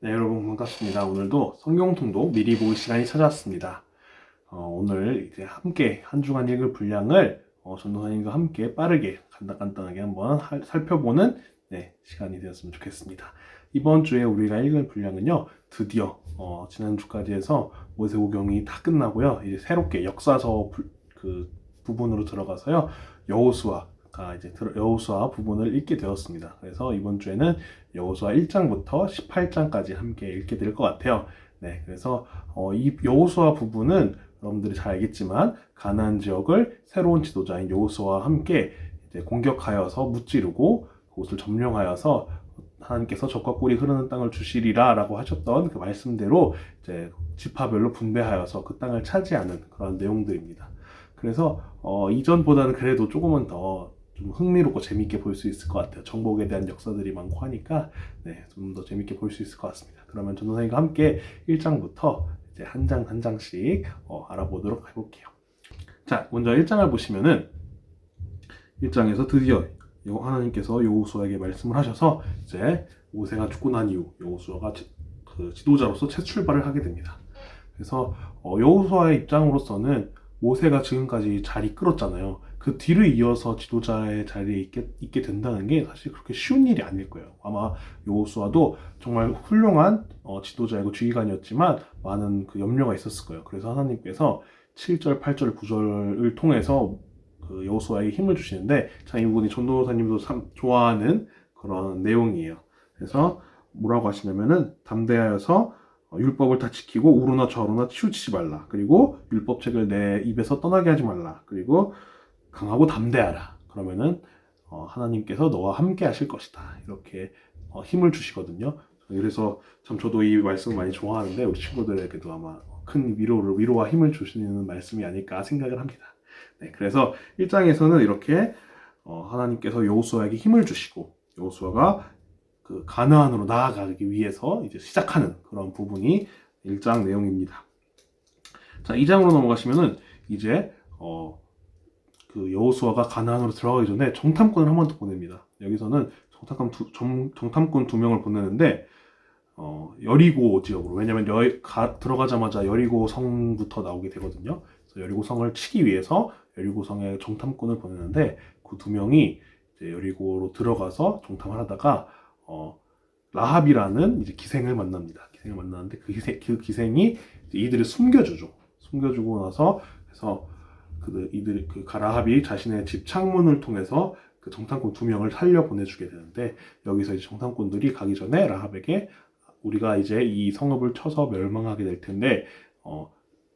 네, 여러분 반갑습니다. 오늘도 성경 통독 미리 보기 시간이 찾아왔습니다. 오늘 이제 함께 한 주간 읽을 분량을 전도사님과 함께 빠르게 간단하게 한번 살펴보는 시간이 되었으면 좋겠습니다. 이번 주에 우리가 읽을 분량은요, 드디어 지난주까지 해서 모세오경이 다 끝나고요, 이제 새롭게 역사서 부분으로 들어가서요, 여호수아가 이제 여호수아 부분을 읽게 되었습니다. 그래서 이번 주에는 여호수아 1장부터 18장까지 함께 읽게 될 것 같아요. 네, 그래서 이 여호수아 부분은 여러분들이 잘 알겠지만 가나안 지역을 새로운 지도자인 여호수아와 함께 이제 공격하여서 무찌르고 그곳을 점령하여서 하나님께서 적과 꿀이 흐르는 땅을 주시리라라고 하셨던 그 말씀대로 이제 지파별로 분배하여서 그 땅을 차지하는 그런 내용들입니다. 그래서 이전보다는 그래도 조금은 더 좀 흥미롭고 재밌게 볼 수 있을 것 같아요. 정복에 대한 역사들이 많고 하니까 좀 더 재밌게 볼 수 있을 것 같습니다. 그러면 전도사님과 함께 1장부터 이제 한 장 한 장씩 알아보도록 해볼게요. 자, 먼저 1장을 보시면은 1장에서 드디어 하나님께서 여호수아에게 말씀을 하셔서 이제 모세가 죽고 난 이후 여호수아가 지도자로서 새 출발을 하게 됩니다. 그래서 여호수아의 입장으로서는 모세가 지금까지 잘 이끌었잖아요. 그 뒤를 이어서 지도자의 자리에 있게 된다는 게 사실 그렇게 쉬운 일이 아닐 거예요. 아마 여호수아도 정말 훌륭한 지도자이고 지휘관이었지만 많은 그 염려가 있었을 거예요. 그래서 하나님께서 7절, 8절, 9절을 통해서 그 여호수아에게 힘을 주시는데, 자, 이 부분이 전도사님도 참 좋아하는 그런 내용이에요. 그래서 뭐라고 하시냐면은 담대하여서 율법을 다 지키고 우르나 좌우나 치우치지 말라. 그리고 율법책을 내 입에서 떠나게 하지 말라. 그리고 강하고 담대하라. 그러면은 하나님께서 너와 함께 하실 것이다. 이렇게 힘을 주시거든요. 그래서 참 저도 이 말씀을 많이 좋아하는데 우리 친구들에게도 아마 큰 위로와 힘을 주시는 말씀이 아닐까 생각을 합니다. 네, 그래서 1장에서는 이렇게 하나님께서 여호수아에게 힘을 주시고 여호수아가 그 가나안으로 나아가기 위해서 이제 시작하는 그런 부분이 1장 내용입니다. 자, 2장으로 넘어가시면은 이제 그 여호수아가 가나안으로 들어가기 전에 정탐꾼을 한 번 더 보냅니다. 여기서는 정탐꾼 2명을 보내는데 여리고 지역으로, 왜냐면 들어가자마자 여리고 성부터 나오게 되거든요. 그래서 여리고 성을 치기 위해서 여리고 성에 정탐꾼을 보내는데 그 2명이 이제 여리고로 들어가서 정탐을 하다가 라합이라는 이제 기생을 만납니다. 기생을 만나는데 그 기생이 이들을 숨겨주고 나서, 그래서 라합이 자신의 집 창문을 통해서 그 정탐꾼 2명을 살려 보내주게 되는데, 여기서 이제 정탐꾼들이 가기 전에 라합에게 우리가 이제 이 성읍을 쳐서 멸망하게 될 텐데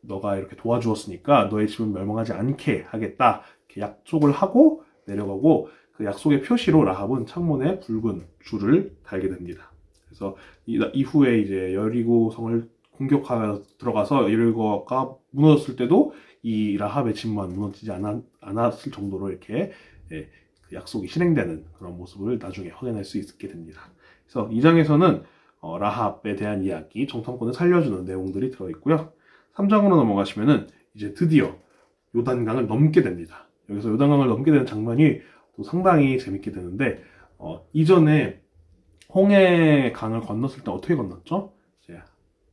너가 이렇게 도와주었으니까 너의 집은 멸망하지 않게 하겠다, 이렇게 약속을 하고 내려가고, 그 약속의 표시로 라합은 창문에 붉은 줄을 달게 됩니다. 그래서 이후에 이제 여리고 성을 공격하여 들어가서 여리고가 무너졌을 때도 이 라합의 집만 무너지지 않았을 정도로 이렇게 그 약속이 실행되는 그런 모습을 나중에 확인할 수 있게 됩니다. 그래서 2장에서는 라합에 대한 이야기, 정탐꾼을 살려주는 내용들이 들어있고요. 3장으로 넘어가시면은 이제 드디어 요단강을 넘게 됩니다. 여기서 요단강을 넘게 되는 장면이 또 상당히 재밌게 되는데, 이전에 홍해강을 건넜을 때 어떻게 건넜죠? 이제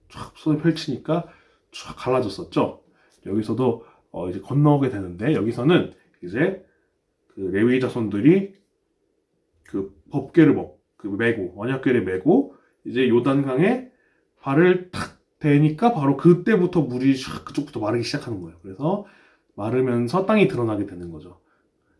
쫙 손을 펼치니까 쫙 갈라졌었죠. 여기서도 이제 건너게 되는데, 여기서는 이제 그 레위 자손들이 그 법궤를 메고, 언약궤를 메고 이제 요단강에 발을 탁 대니까 바로 그때부터 물이 샥 그쪽부터 마르기 시작하는 거예요. 그래서 마르면서 땅이 드러나게 되는 거죠.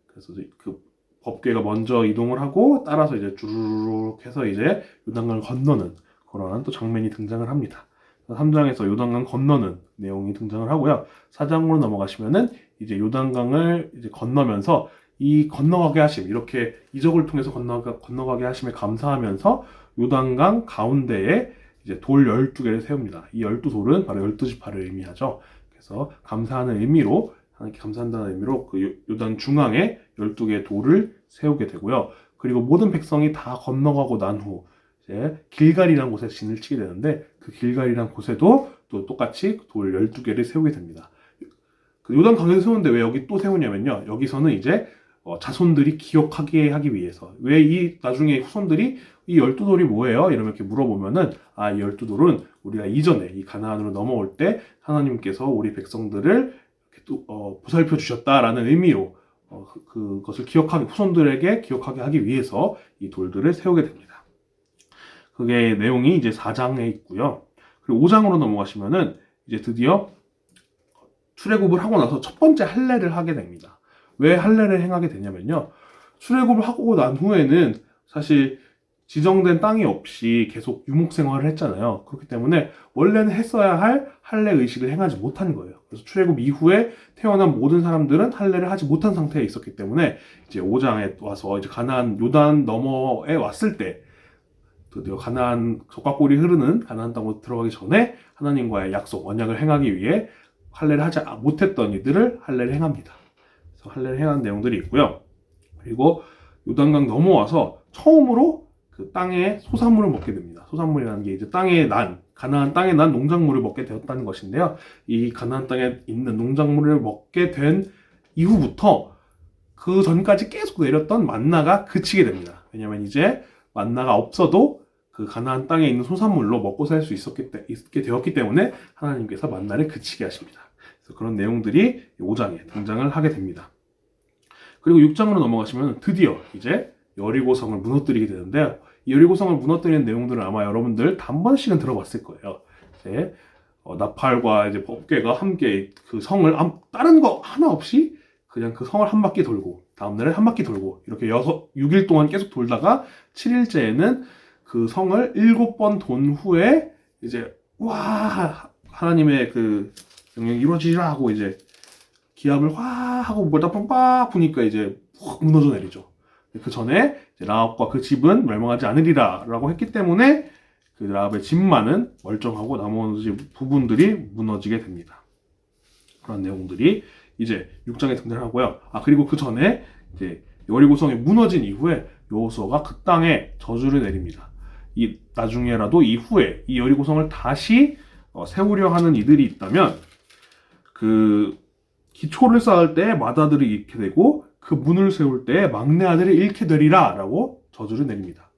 그래서 그 법궤가 먼저 이동을 하고 따라서 이제 주르륵 해서 이제 요단강을 건너는 그러한 또 장면이 등장을 합니다. 3장에서 요단강 건너는 내용이 등장을 하고요. 4장으로 넘어가시면은 이제 요단강을 이제 건너면서 이 건너가게 하심, 이렇게 이적을 통해서 건너가게 하심에 감사하면서 요단강 가운데에 이제 돌 12개를 세웁니다. 이 12돌은 바로 12지파를 의미하죠. 그래서 감사하는 의미로, 하나님께 감사한다는 의미로 그 요단 중앙에 12개의 돌을 세우게 되고요. 그리고 모든 백성이 다 건너가고 난 후 이제 길갈이라는 곳에 진을 치게 되는데, 그 길갈이라는 곳에도 또 똑같이 돌 12개를 세우게 됩니다. 그 요단 강에서 세우는데 왜 여기 또 세우냐면요, 여기서는 이제 자손들이 기억하게 하기 위해서. 왜 이 나중에 후손들이 이 12돌이 뭐예요? 이러면 이렇게 물어보면은 이 12돌은 우리가 이전에 이 가나안으로 넘어올 때 하나님께서 우리 백성들을 이렇게 보살펴 주셨다라는 의미로 그것을 기억하게, 후손들에게 기억하게 하기 위해서 이 돌들을 세우게 됩니다. 그게 내용이 이제 4장에 있고요. 그리고 5장으로 넘어가시면은 이제 드디어 출애굽을 하고 나서 첫 번째 할례를 하게 됩니다. 왜 할례를 행하게 되냐면요. 출애굽을 하고 난 후에는 사실 지정된 땅이 없이 계속 유목 생활을 했잖아요. 그렇기 때문에 원래는 했어야 할 할례 의식을 행하지 못한 거예요. 그래서 출애굽 이후에 태어난 모든 사람들은 할례를 하지 못한 상태에 있었기 때문에 이제 5장에 와서 이제 가나안 요단 너머에 왔을 때 드디어 가나안 적과골이 흐르는 가나안 땅으로 들어가기 전에 하나님과의 약속, 언약을 행하기 위해 할례를 하지 못했던 이들을 할례를 행합니다. 그래서 할례를 행한 내용들이 있고요. 그리고 요단강 넘어와서 처음으로 그 땅의 소산물을 먹게 됩니다. 소산물이라는 게 이제 가나안 땅에 난 농작물을 먹게 되었다는 것인데요. 이 가나안 땅에 있는 농작물을 먹게 된 이후부터 그 전까지 계속 내렸던 만나가 그치게 됩니다. 왜냐면 이제 만나가 없어도 그 가나안 땅에 있는 소산물로 먹고 살 수 있게 되었기 때문에 하나님께서 만나를 그치게 하십니다. 그래서 그런 내용들이 5장에 등장을 하게 됩니다. 그리고 6장으로 넘어가시면 드디어 이제 여리고성을 무너뜨리게 되는데요. 이 여리고성을 무너뜨리는 내용들은 아마 여러분들 단번씩은 들어봤을 거예요. 이제 나팔과 이제 법궤가 함께 그 성을 다른 거 하나 없이 그냥 그 성을 한 바퀴 돌고 다음날에 한 바퀴 돌고 이렇게 6일 동안 계속 돌다가 7일째에는 그 성을 7번 돈 후에 이제 하나님의 그 명령이 이루어지라 하고 이제 기합을 하고 뭐다 빡 부니까 이제 푹 무너져 내리죠. 그 전에 라합과 그 집은 멸망하지 않으리라 라고 했기 때문에 그 라합의 집만은 멀쩡하고 나머지 부분들이 무너지게 됩니다. 그런 내용들이 이제 6장에 등장하고요. 그리고 그 전에 이제 여리고성이 무너진 이후에 여호수아가 그 땅에 저주를 내립니다. 나중에라도 이후에 이 여리고성을 다시 세우려 하는 이들이 있다면 그 기초를 쌓을 때 맏아들이 잃게 되고 그 문을 세울 때 막내 아들이 잃게 되리라 라고 저주를 내립니다.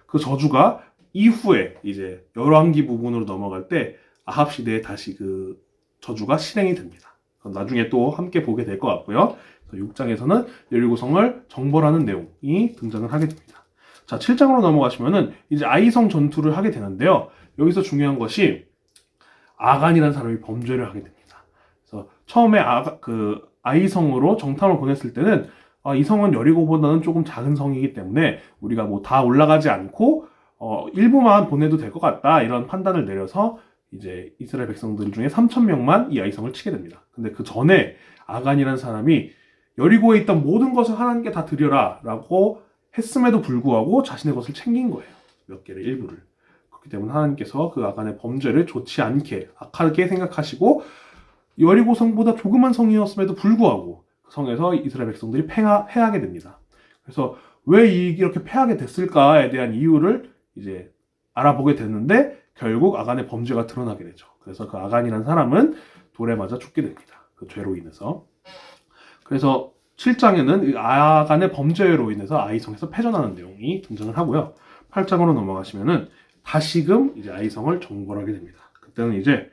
그 저주가 이후에 이제 열왕기 부분으로 넘어갈 때 아합 시대에 다시 그 저주가 실행이 됩니다. 나중에 또 함께 보게 될 것 같고요. 6장에서는 여리고성을 정벌하는 내용이 등장을 하게 됩니다. 자, 7장으로 넘어가시면은 이제 아이성 전투를 하게 되는데요. 여기서 중요한 것이 아간이라는 사람이 범죄를 하게 됩니다. 그래서 처음에 아이성으로 정탐을 보냈을 때는 이 성은 여리고보다는 조금 작은 성이기 때문에 우리가 뭐 다 올라가지 않고 일부만 보내도 될 것 같다 이런 판단을 내려서 이제 이스라엘 백성들 중에 3,000명만 이 아이성을 치게 됩니다. 근데 그 전에 아간이라는 사람이 여리고에 있던 모든 것을 하나님께 다 드려라 라고 했음에도 불구하고 자신의 것을 챙긴 거예요. 몇 개를 일부를. 그렇기 때문에 하나님께서 그 아간의 범죄를 좋지 않게 악하게 생각하시고 여리고 성보다 조그만 성이었음에도 불구하고 그 성에서 이스라엘 백성들이 패하게 됩니다. 그래서 왜 이렇게 패하게 됐을까에 대한 이유를 이제 알아보게 됐는데 결국 아간의 범죄가 드러나게 되죠. 그래서 그 아간이라는 사람은 돌에 맞아 죽게 됩니다. 그 죄로 인해서. 그래서 7장에는 아간의 범죄로 인해서 아이성에서 패전하는 내용이 등장을 하고요. 8장으로 넘어가시면은 다시금 이제 아이성을 정벌하게 됩니다. 그때는 이제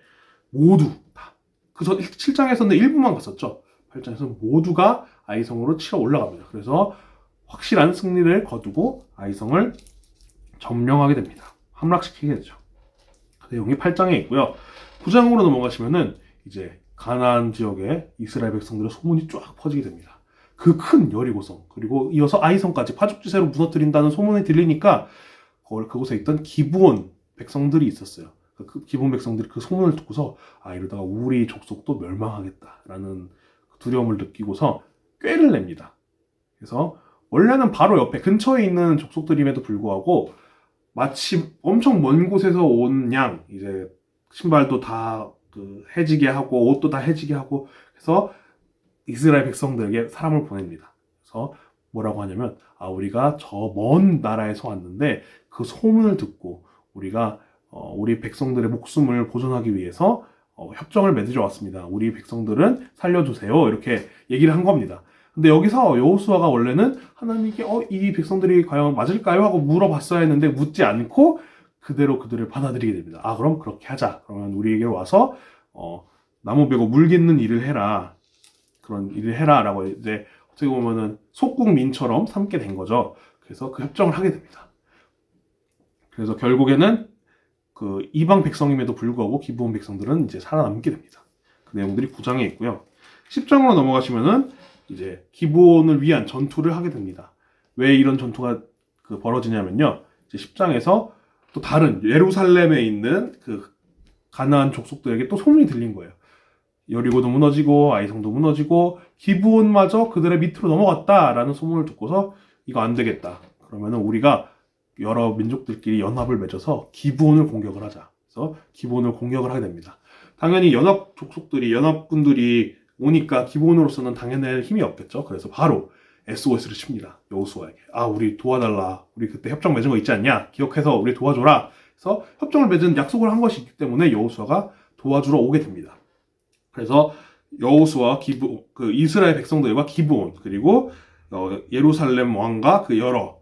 모두 다. 7장에서는 일부만 갔었죠. 8장에서는 모두가 아이성으로 치러 올라갑니다. 그래서 확실한 승리를 거두고 아이성을 점령하게 됩니다. 함락시키게 되죠. 그 내용이 8장에 있고요. 9장으로 넘어가시면은 이제 가나안 지역에 이스라엘 백성들의 소문이 쫙 퍼지게 됩니다. 그 큰 여리고성 그리고 이어서 아이성까지 파죽지세로 무너뜨린다는 소문이 들리니까 그곳에 있던 기브온 백성들이 있었어요. 그 기브온 백성들이 그 소문을 듣고서 이러다가 우리 족속도 멸망하겠다라는 두려움을 느끼고서 꾀를 냅니다. 그래서 원래는 바로 옆에 근처에 있는 족속들임에도 불구하고 마치 엄청 먼 곳에서 온 양 이제 신발도 다 해지게 하고 옷도 다 해지게 하고 그래서 이스라엘 백성들에게 사람을 보냅니다. 그래서 뭐라고 하냐면 우리가 저 먼 나라에서 왔는데 그 소문을 듣고 우리가 우리 백성들의 목숨을 보존하기 위해서 협정을 맺으러 왔습니다. 우리 백성들은 살려주세요. 이렇게 얘기를 한 겁니다. 근데 여기서 여호수아가 원래는 하나님께 이 백성들이 과연 맞을까요? 하고 물어봤어야 했는데 묻지 않고 그대로 그들을 받아들이게 됩니다. 그럼 그렇게 하자. 그러면 우리에게 와서 나무 베고 물 깃는 일을 해라. 그런 일을 해라 라고 이제 어떻게 보면은 속국민처럼 삼게 된 거죠. 그래서 그 협정을 하게 됩니다. 그래서 결국에는 그 이방 백성임에도 불구하고 기브온 백성들은 이제 살아남게 됩니다. 그 내용들이 9장에 있고요. 10장으로 넘어가시면은 이제 기브온을 위한 전투를 하게 됩니다. 왜 이런 전투가 벌어지냐면요. 이제 10장에서 또 다른 예루살렘에 있는 그 가나안 족속들에게 또 소문이 들린 거예요. 여리고도 무너지고 아이성도 무너지고 기브온마저 그들의 밑으로 넘어갔다라는 소문을 듣고서 이거 안 되겠다. 그러면은 우리가 여러 민족들끼리 연합을 맺어서 기브온을 공격을 하자. 그래서 기브온을 공격을 하게 됩니다. 당연히 연합 족속들이 연합군들이 오니까 기브온으로서는 당연히 힘이 없겠죠. 그래서 바로 SOS를 칩니다. 여호수아에게. 우리 도와달라. 우리 그때 협정 맺은 거 있지 않냐? 기억해서 우리 도와줘라. 그래서 협정을 맺은 약속을 한 것이 있기 때문에 여호수아가 도와주러 오게 됩니다. 그래서 여호수아 그 이스라엘 백성들과 기브온 그리고 예루살렘 왕과 그 여러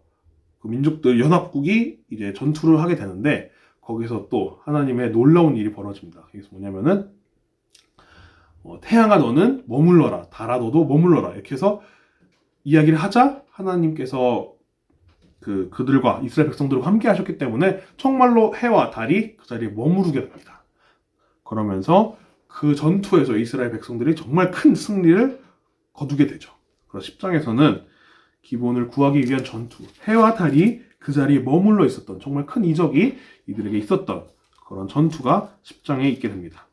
그 민족들 연합국이 이제 전투를 하게 되는데 거기서 또 하나님의 놀라운 일이 벌어집니다. 그게 뭐냐면은 태양아 너는 머물러라. 달아 너도 머물러라. 이렇게 해서 이야기를 하자 하나님께서 그들과 이스라엘 백성들과 함께 하셨기 때문에 정말로 해와 달이 그 자리에 머무르게 됩니다. 그러면서 그 전투에서 이스라엘 백성들이 정말 큰 승리를 거두게 되죠. 그래서 10장에서는 기브온을 구하기 위한 전투, 해와 달이 그 자리에 머물러 있었던 정말 큰 이적이 이들에게 있었던 그런 전투가 10장에 있게 됩니다.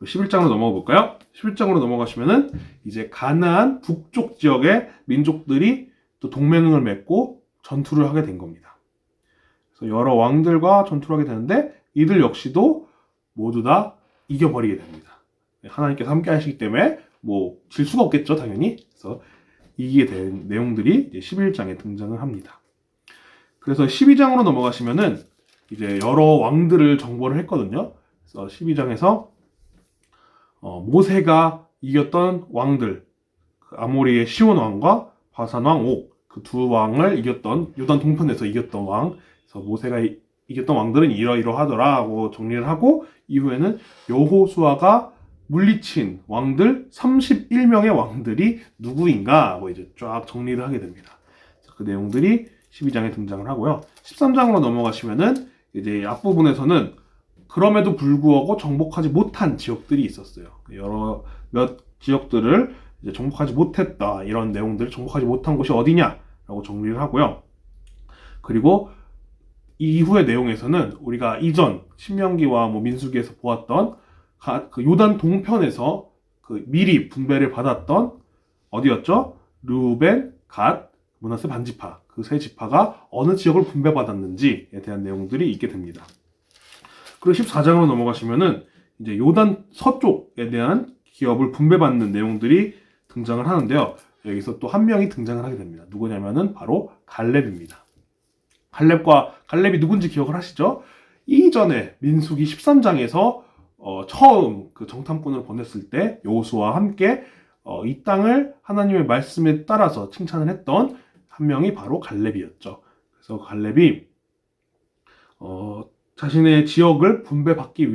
11장으로 넘어가 볼까요? 11장으로 넘어가시면은 이제 가나안 북쪽 지역의 민족들이 또 동맹을 맺고 전투를 하게 된 겁니다. 그래서 여러 왕들과 전투를 하게 되는데 이들 역시도 모두 다 이겨버리게 됩니다. 하나님께서 함께 하시기 때문에 질 수가 없겠죠, 당연히. 그래서 이기게 된 내용들이 이제 11장에 등장을 합니다. 그래서 12장으로 넘어가시면은 이제 여러 왕들을 정벌을 했거든요. 그래서 12장에서 모세가 이겼던 왕들, 아모리의 시온 왕과 바산 왕 옥, 그 두 왕을 이겼던 요단 동편에서 이겼던 왕, 그래서 모세가 이겼던 왕들은 이러이러하더라 하고 정리를 하고 이후에는 여호수아가 물리친 왕들 31명의 왕들이 누구인가 하고 이제 쫙 정리를 하게 됩니다. 그 내용들이 12장에 등장을 하고요. 13장으로 넘어가시면은 이제 앞부분에서는 그럼에도 불구하고 정복하지 못한 지역들이 있었어요. 몇 지역들을 이제 정복하지 못했다. 이런 내용들을 정복하지 못한 곳이 어디냐라고 정리를 하고요. 그리고 이후의 내용에서는 우리가 이전 신명기와 민수기에서 보았던 그 요단 동편에서 미리 분배를 받았던 어디였죠? 르우벤, 갓, 므낫세 반지파 그 세 지파가 어느 지역을 분배받았는지에 대한 내용들이 있게 됩니다. 그리고 14장으로 넘어가시면은 이제 요단 서쪽에 대한 기업을 분배받는 내용들이 등장을 하는데요. 여기서 또 한 명이 등장을 하게 됩니다. 누구냐면은 바로 갈렙입니다. 갈렙이 누군지 기억을 하시죠? 이전에 민수기 13장에서 처음 그 정탐꾼을 보냈을 때 여호수아와 함께 이 땅을 하나님의 말씀에 따라서 칭찬을 했던 한 명이 바로 갈렙이었죠. 그래서 갈렙이 자신의 지역을 분배받게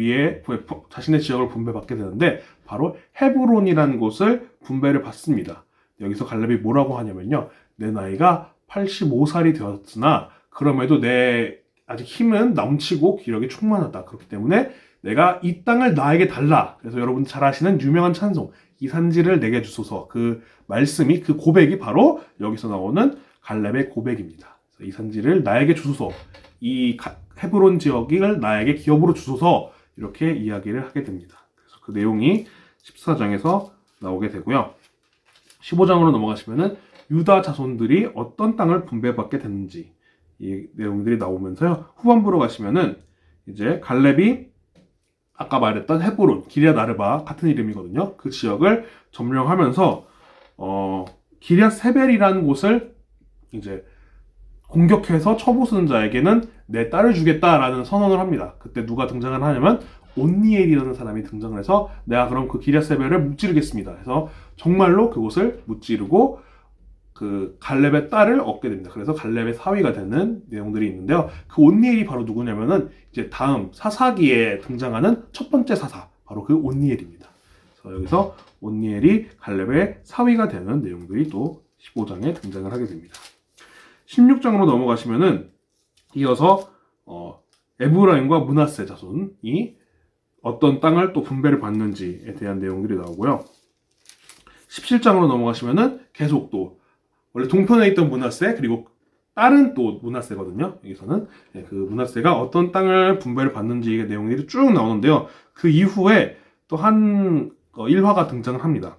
되는데 바로 헤브론이라는 곳을 분배를 받습니다. 여기서 갈렙이 뭐라고 하냐면요. 내 나이가 85살이 되었으나 그럼에도 내 아직 힘은 넘치고 기력이 충만하다. 그렇기 때문에 내가 이 땅을 나에게 달라. 그래서 여러분 잘 아시는 유명한 찬송 이 산지를 내게 주소서. 그 말씀이 그 고백이 바로 여기서 나오는 갈렙의 고백입니다. 그래서 이 산지를 나에게 주소서. 이 헤브론 지역을 나에게 기업으로 주소서. 이렇게 이야기를 하게 됩니다. 그래서 그 내용이 14장에서 나오게 되고요. 15장으로 넘어가시면은 유다 자손들이 어떤 땅을 분배받게 됐는지 이 내용들이 나오면서요. 후반부로 가시면은 이제 갈렙이 아까 말했던 헤브론, 기럇 아르바 같은 이름이거든요. 그 지역을 점령하면서 기럇 세벨이라는 곳을 이제 공격해서 쳐부수는 자에게는 내 딸을 주겠다라는 선언을 합니다. 그때 누가 등장을 하냐면 온니엘이라는 사람이 등장을 해서 내가 그럼 그 기랴세벨을 무찌르겠습니다. 그래서 정말로 그곳을 무찌르고 그 갈렙의 딸을 얻게 됩니다. 그래서 갈렙의 사위가 되는 내용들이 있는데요. 그 온니엘이 바로 누구냐면은 이제 다음 사사기에 등장하는 첫 번째 사사, 바로 그 온니엘입니다. 그래서 여기서 온니엘이 갈렙의 사위가 되는 내용들이 또 15장에 등장을 하게 됩니다. 16장으로 넘어가시면은 이어서 에브라임과 므낫세 자손이 어떤 땅을 또 분배를 받는지에 대한 내용들이 나오고요. 17장으로 넘어가시면은 계속 또 원래 동편에 있던 므낫세 그리고 다른 또 므낫세거든요. 여기서는 그 므낫세가 어떤 땅을 분배를 받는지의 내용들이 쭉 나오는데요. 그 이후에 또 한 일화가 등장을 합니다.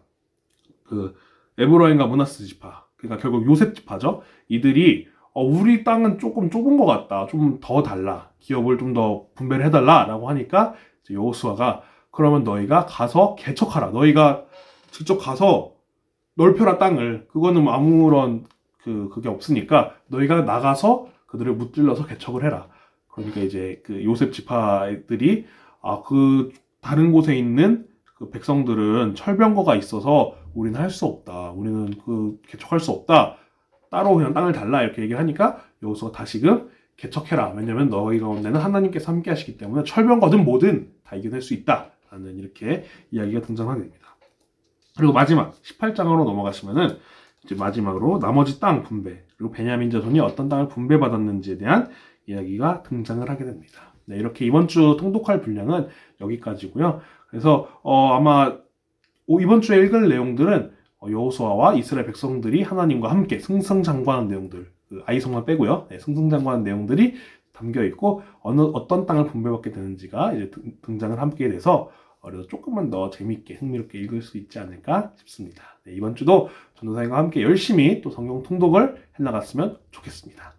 그 에브라임과 므낫세 지파, 그러니까 결국 요셉 지파죠. 이들이 우리 땅은 조금 좁은 것 같다, 좀 더 달라, 기업을 좀 더 분배를 해달라라고 하니까 여호수아가 그러면 너희가 가서 개척하라. 너희가 직접 가서 넓혀라 땅을. 그거는 아무런 그게 없으니까 너희가 나가서 그들을 무찔러서 개척을 해라. 그러니까 이제 그 요셉 지파들이 그 다른 곳에 있는 그 백성들은 철병거가 있어서 우리는 할 수 없다. 우리는 그 개척할 수 없다. 따로 그냥 땅을 달라 이렇게 얘기를 하니까 여호수아가 다시금 개척해라. 왜냐면 너희 가운데는 하나님께서 함께 하시기 때문에 철병거든 뭐든 다 이겨낼 수 있다. 라는 이렇게 이야기가 등장하게 됩니다. 그리고 마지막 18장으로 넘어가시면은 이제 마지막으로 나머지 땅 분배, 그리고 베냐민 자손이 어떤 땅을 분배받았는지에 대한 이야기가 등장을 하게 됩니다. 네, 이렇게 이번 주 통독할 분량은 여기까지고요. 그래서 아마 이번 주에 읽을 내용들은 여호수아와 이스라엘 백성들이 하나님과 함께 승승장구하는 내용들, 그 아이성만 빼고요. 네, 승승장구하는 내용들이 담겨 있고 어떤 땅을 분배받게 되는지가 이제 등장을 함께 돼서 그래서 조금만 더 재밌게 흥미롭게 읽을 수 있지 않을까 싶습니다. 네, 이번 주도 전도사님과 함께 열심히 또 성경 통독을 해나갔으면 좋겠습니다.